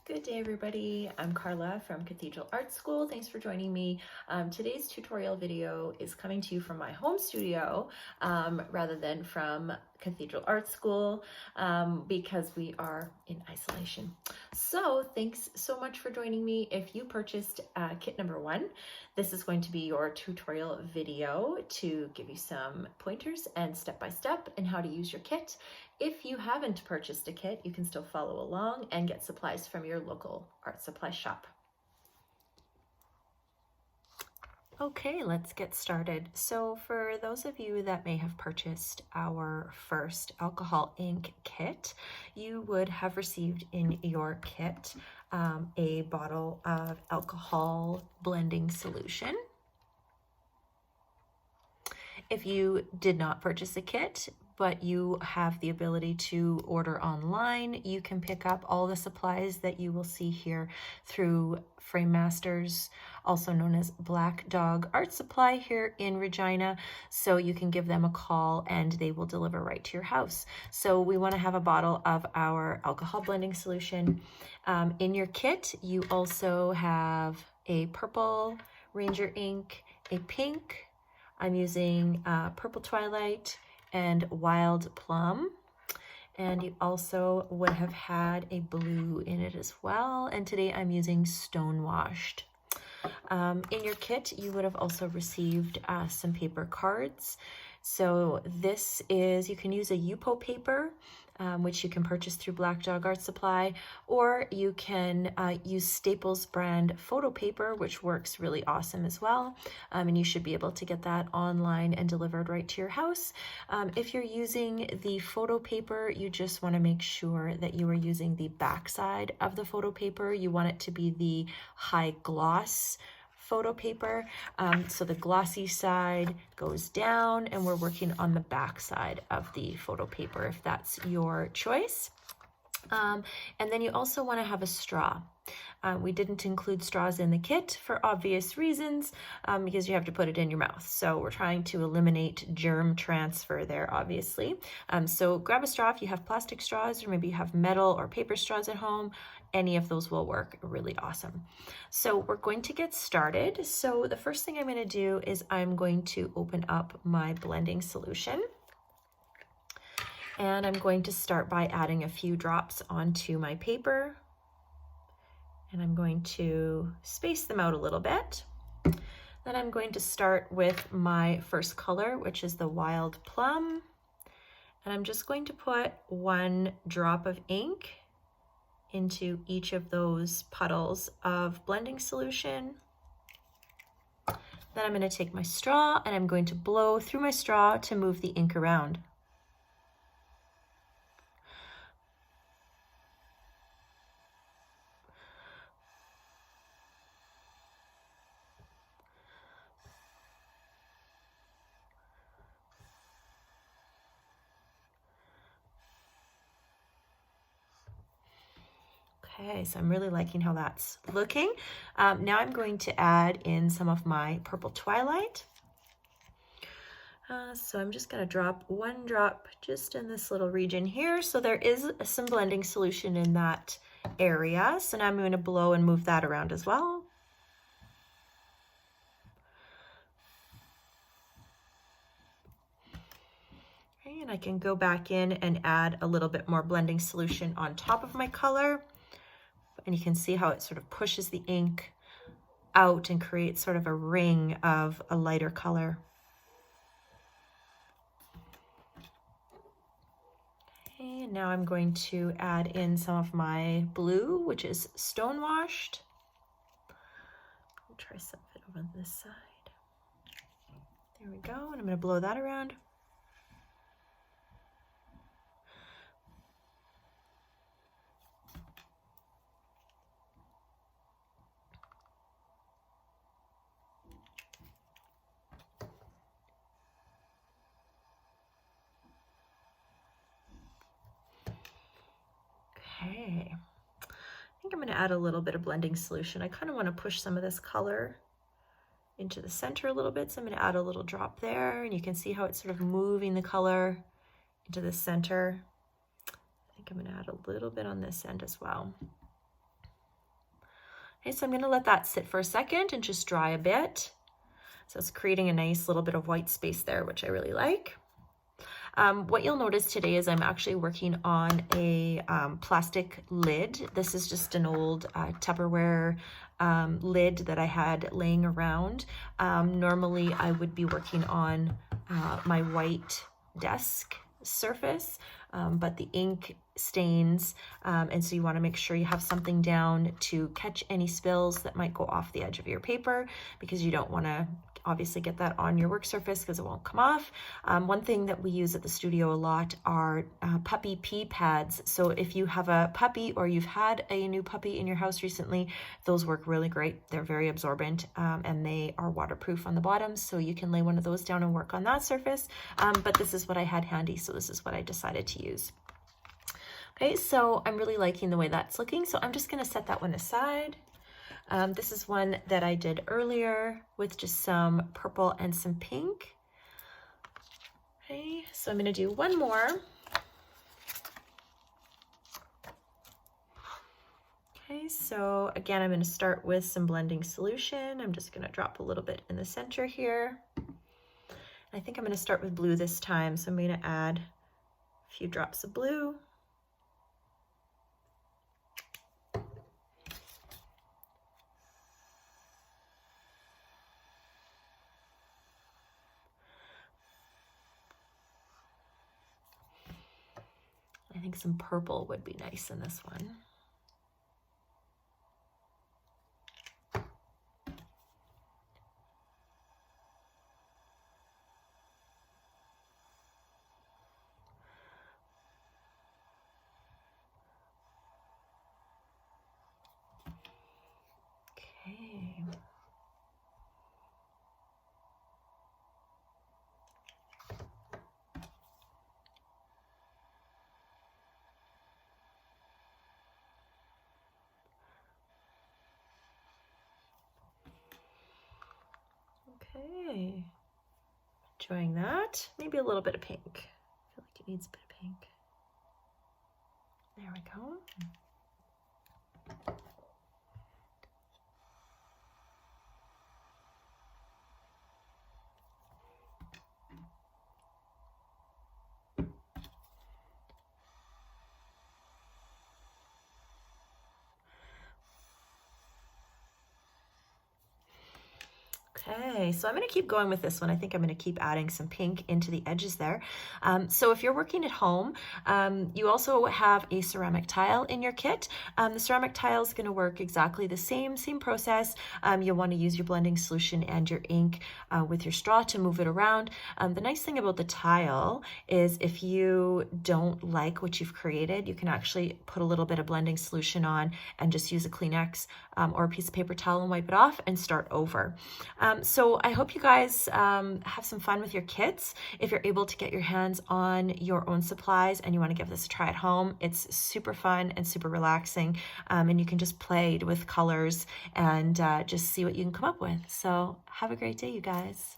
Good day, everybody. I'm Carla from Cathedral Art School. Thanks for joining me. Today's tutorial video is coming to you from my home studio rather than from Cathedral Art School because we are in isolation. So thanks so much for joining me. If you purchased kit number 1, this is going to be your tutorial video to give you some pointers and step-by-step in how to use your kit. If you haven't purchased a kit, you can still follow along and get supplies from your local art supply shop. Okay, let's get started. So for those of you that may have purchased our first alcohol ink kit, you would have received in your kit a bottle of alcohol blending solution. If you did not purchase a kit, but you have the ability to order online, you can pick up all the supplies that you will see here through Frame Masters, also known as Black Dog Art Supply here in Regina. So you can give them a call and they will deliver right to your house. So we want to have a bottle of our alcohol blending solution. In your kit, you also have a purple Ranger ink, a pink, I'm using Purple Twilight and Wild Plum, and you also would have had a blue in it as well, and today I'm using Stonewashed. In your kit you would have also received some paper cards. So this is, you can use a Yupo paper, which you can purchase through Black Dog Art Supply, or you can use Staples brand photo paper, which works really awesome as well. And you should be able to get that online and delivered right to your house. If you're using the photo paper, you just want to make sure that you are using the back side of the photo paper. You want it to be the high gloss photo paper. So the glossy side goes down and we're working on the back side of the photo paper if that's your choice. And then you also want to have a straw. We didn't include straws in the kit for obvious reasons because you have to put it in your mouth. So we're trying to eliminate germ transfer there, obviously. So grab a straw if you have plastic straws, or maybe you have metal or paper straws at home. Any of those will work really awesome. So we're going to get started. So the first thing I'm going to do is I'm going to open up my blending solution. And I'm going to start by adding a few drops onto my paper. And I'm going to space them out a little bit. Then I'm going to start with my first color, which is the Wild Plum. And I'm just going to put 1 drop of ink into each of those puddles of blending solution. Then I'm going to take my straw and I'm going to blow through my straw to move the ink around. Okay, so I'm really liking how that's looking. Now I'm going to add in some of my Purple Twilight. So I'm just going to drop 1 drop just in this little region here. So there is some blending solution in that area. So now I'm going to blow and move that around as well. Okay, and I can go back in and add a little bit more blending solution on top of my color. And you can see how it sort of pushes the ink out and creates sort of a ring of a lighter color. Okay, and now I'm going to add in some of my blue, which is Stonewashed. I'll try some of it over on this side. There we go, and I'm going to blow that around. Okay, I think I'm going to add a little bit of blending solution. I kind of want to push some of this color into the center a little bit, so I'm going to add a little drop there, and you can see how it's sort of moving the color into the center. I think I'm going to add a little bit on this end as well. Okay, so I'm gonna let that sit for a second and just dry a bit. So it's creating a nice little bit of white space there, which I really like. What you'll notice today is I'm actually working on a plastic lid. This is just an old Tupperware lid that I had laying around. Normally I would be working on my white desk surface, but the ink stains, and so you want to make sure you have something down to catch any spills that might go off the edge of your paper, because you don't want to obviously get that on your work surface because it won't come off. One thing that we use at the studio a lot are puppy pee pads. So if you have a puppy or you've had a new puppy in your house recently, those work really great. They're very absorbent, and they are waterproof on the bottom, so you can lay one of those down and work on that surface. But this is what I had handy, so this is what I decided to use. Okay, so I'm really liking the way that's looking, so I'm just gonna set that one aside. This is one that I did earlier with just some purple and some pink. Okay, so I'm going to do one more. Okay, so again, I'm going to start with some blending solution. I'm just going to drop a little bit in the center here. I think I'm going to start with blue this time, so I'm going to add a few drops of blue. I think some purple would be nice in this one. Okay. Okay, enjoying that. Maybe a little bit of pink. I feel like it needs a bit of pink. There we go. Okay, so I'm going to keep going with this one. I think I'm going to keep adding some pink into the edges there. So if you're working at home, you also have a ceramic tile in your kit. The ceramic tile is going to work exactly the same process. You'll want to use your blending solution and your ink with your straw to move it around. The nice thing about the tile is if you don't like what you've created, you can actually put a little bit of blending solution on and just use a Kleenex or a piece of paper towel and wipe it off and start over. So I hope you guys have some fun with your kits. If you're able to get your hands on your own supplies and you want to give this a try at home, it's super fun and super relaxing, and you can just play with colors and just see what you can come up with. So have a great day, you guys.